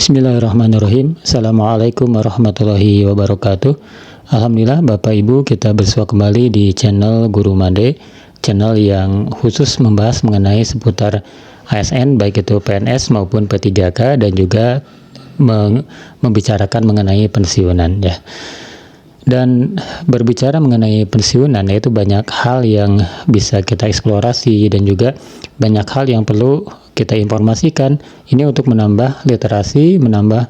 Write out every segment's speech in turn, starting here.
Bismillahirrahmanirrahim. Assalamualaikum warahmatullahi wabarakatuh. Alhamdulillah Bapak Ibu, kita bersua kembali di channel Guru Made, channel yang khusus membahas mengenai seputar ASN, baik itu PNS maupun P3K, dan juga membicarakan mengenai pensiunan ya. Dan berbicara mengenai pensiunan, yaitu banyak hal yang bisa kita eksplorasi dan juga banyak hal yang perlu kita informasikan. Ini untuk menambah literasi, menambah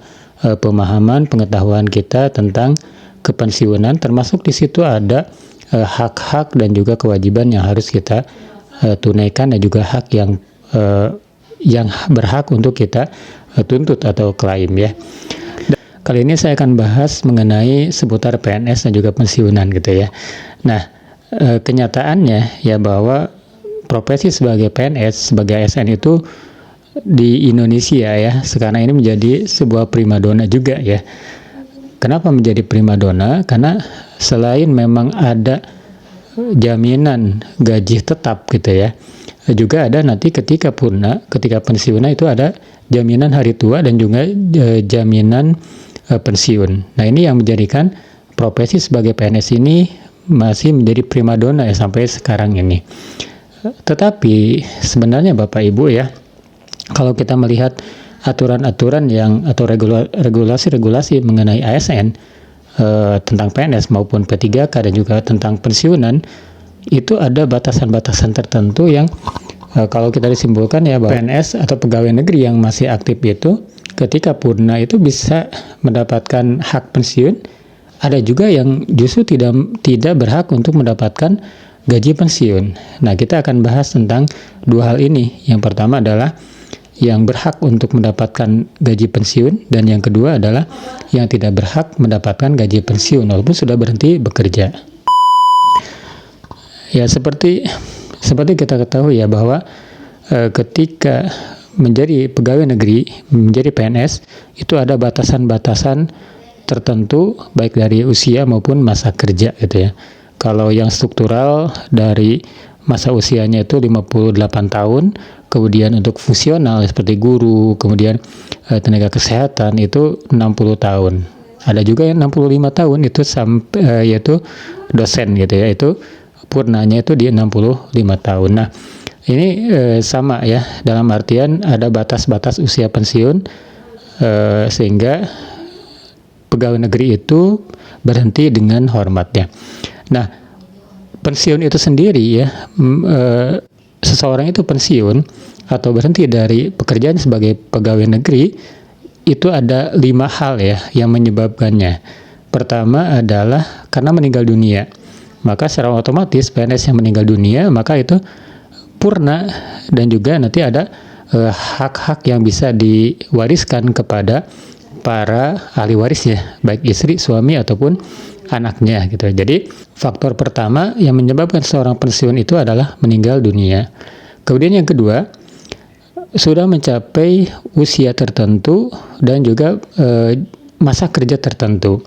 pemahaman, pengetahuan kita tentang kepensiunan, termasuk di situ ada hak-hak dan juga kewajiban yang harus kita tunaikan, dan juga hak yang berhak untuk kita tuntut atau klaim ya. Kali ini saya akan bahas mengenai seputar PNS dan juga pensiunan gitu ya. Nah, kenyataannya ya bahwa profesi sebagai PNS, sebagai ASN itu di Indonesia ya sekarang ini menjadi sebuah primadona juga ya. Kenapa menjadi primadona? Karena selain memang ada jaminan gaji tetap gitu ya, juga ada nanti ketika pensiunan itu ada jaminan hari tua dan juga jaminan pensiun. Nah, ini yang menjadikan profesi sebagai PNS ini masih menjadi primadona ya sampai sekarang ini. Tetapi sebenarnya Bapak Ibu ya, kalau kita melihat aturan-aturan atau regulasi-regulasi mengenai ASN tentang PNS maupun P3K dan juga tentang pensiunan, itu ada batasan-batasan tertentu yang kalau kita disimpulkan ya bahwa PNS atau pegawai negeri yang masih aktif itu ketika purna itu bisa mendapatkan hak pensiun. Ada juga yang justru tidak berhak untuk mendapatkan gaji pensiun. Nah, kita akan bahas tentang dua hal ini. Yang pertama adalah yang berhak untuk mendapatkan gaji pensiun, dan yang kedua adalah yang tidak berhak mendapatkan gaji pensiun walaupun sudah berhenti bekerja. Ya, seperti kita ketahui ya bahwa ketika menjadi pegawai negeri, menjadi PNS, itu ada batasan-batasan tertentu baik dari usia maupun masa kerja gitu ya. Kalau yang struktural dari masa usianya itu 58 tahun, kemudian untuk fungsional seperti guru, kemudian tenaga kesehatan itu 60 tahun. Ada juga yang 65 tahun itu sampai yaitu dosen gitu ya, itu purnanya itu di 65 tahun. Nah, ini sama ya, dalam artian ada batas-batas usia pensiun sehingga pegawai negeri itu berhenti dengan hormatnya. Nah, pensiun itu sendiri ya, seseorang itu pensiun atau berhenti dari pekerjaan sebagai pegawai negeri itu ada 5 hal ya yang menyebabkannya. Pertama adalah karena meninggal dunia. Maka secara otomatis PNS yang meninggal dunia maka itu purna, dan juga nanti ada hak-hak yang bisa diwariskan kepada para ahli warisnya, baik istri, suami ataupun anaknya gitu. Jadi faktor pertama yang menyebabkan seorang pensiun itu adalah meninggal dunia. Kemudian yang kedua, sudah mencapai usia tertentu dan juga masa kerja tertentu.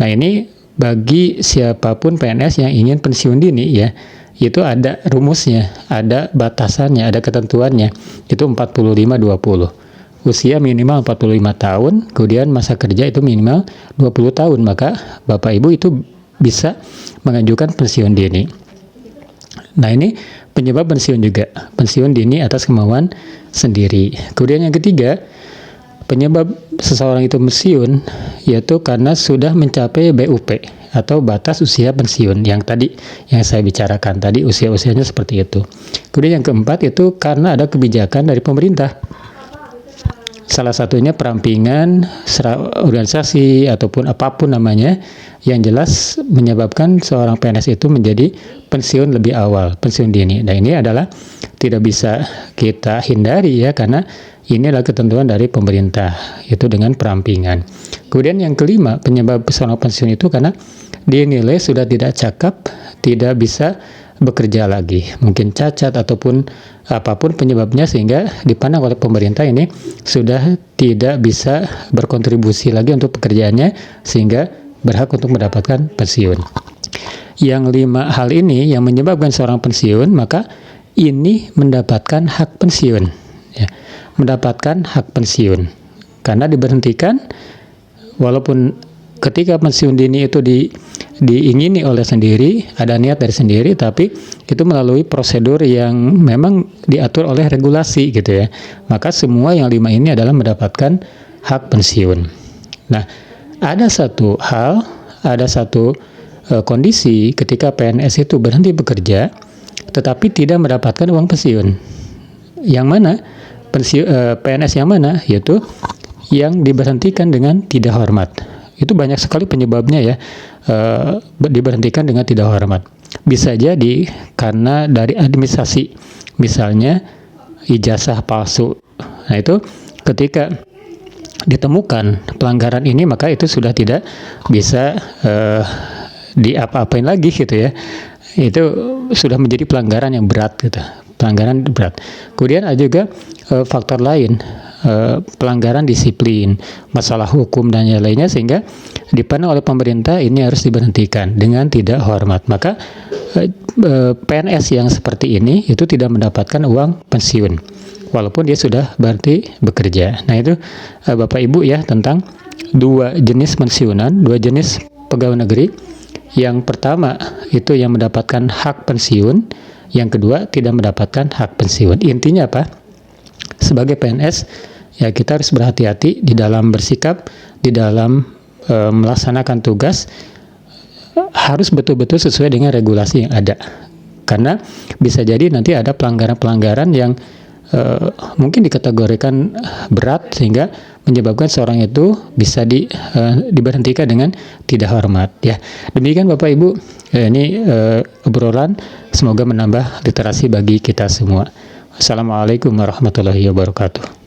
Nah, ini bagi siapapun PNS yang ingin pensiun dini ya, itu ada rumusnya, ada batasannya, ada ketentuannya. Itu 45-20. Usia minimal 45 tahun, kemudian masa kerja itu minimal 20 tahun, maka Bapak Ibu itu bisa mengajukan pensiun dini. Nah, ini penyebab pensiun juga, pensiun dini atas kemauan sendiri. Kemudian yang ketiga, penyebab seseorang itu pensiun yaitu karena sudah mencapai BUP atau batas usia pensiun yang tadi yang saya bicarakan tadi, usia-usianya seperti itu. Kemudian yang keempat itu karena ada kebijakan dari pemerintah. Salah satunya perampingan, organisasi ataupun apapun namanya, yang jelas menyebabkan seorang PNS itu menjadi pensiun lebih awal, pensiun dini. Nah, ini adalah tidak bisa kita hindari ya, karena ini adalah ketentuan dari pemerintah, itu dengan perampingan. Kemudian yang kelima, penyebab seorang pensiun itu karena dinilai sudah tidak cakap, tidak bisa bekerja lagi, mungkin cacat ataupun apapun penyebabnya, sehingga dipandang oleh pemerintah ini sudah tidak bisa berkontribusi lagi untuk pekerjaannya sehingga berhak untuk mendapatkan pensiun. Yang 5 hal ini yang menyebabkan seorang pensiun, maka ini mendapatkan hak pensiun ya, mendapatkan hak pensiun. karena diberhentikan walaupun ketika pensiun dini itu diingini oleh sendiri, ada niat dari sendiri, tapi itu melalui prosedur yang memang diatur oleh regulasi gitu ya. Maka semua yang 5 ini adalah mendapatkan hak pensiun. Nah, ada satu kondisi ketika PNS itu berhenti bekerja tetapi tidak mendapatkan uang pensiun. Yang mana? PNS yang mana? Yaitu yang diberhentikan dengan tidak hormat. Itu banyak sekali penyebabnya ya, diberhentikan dengan tidak hormat. Bisa jadi karena dari administrasi, misalnya ijazah palsu. Nah itu ketika ditemukan pelanggaran ini, maka itu sudah tidak bisa diapa-apain lagi gitu ya. Itu sudah menjadi pelanggaran yang berat gitu. Pelanggaran berat. Kemudian ada juga faktor lain, pelanggaran disiplin, masalah hukum dan yang lainnya, sehingga dipandang oleh pemerintah ini harus diberhentikan dengan tidak hormat. Maka PNS yang seperti ini itu tidak mendapatkan uang pensiun walaupun dia sudah berarti bekerja. Nah itu Bapak Ibu ya, tentang 2 jenis pensiunan, 2 jenis pegawai negeri. Yang pertama itu yang mendapatkan hak pensiun, yang kedua tidak mendapatkan hak pensiun. Intinya apa? Sebagai PNS ya kita harus berhati-hati di dalam bersikap, di dalam melaksanakan tugas, harus betul-betul sesuai dengan regulasi yang ada. Karena bisa jadi nanti ada pelanggaran-pelanggaran yang mungkin dikategorikan berat sehingga menyebabkan seorang itu bisa diberhentikan dengan tidak hormat ya. Demikian Bapak Ibu, ini obrolan semoga menambah literasi bagi kita semua. Assalamualaikum warahmatullahi wabarakatuh.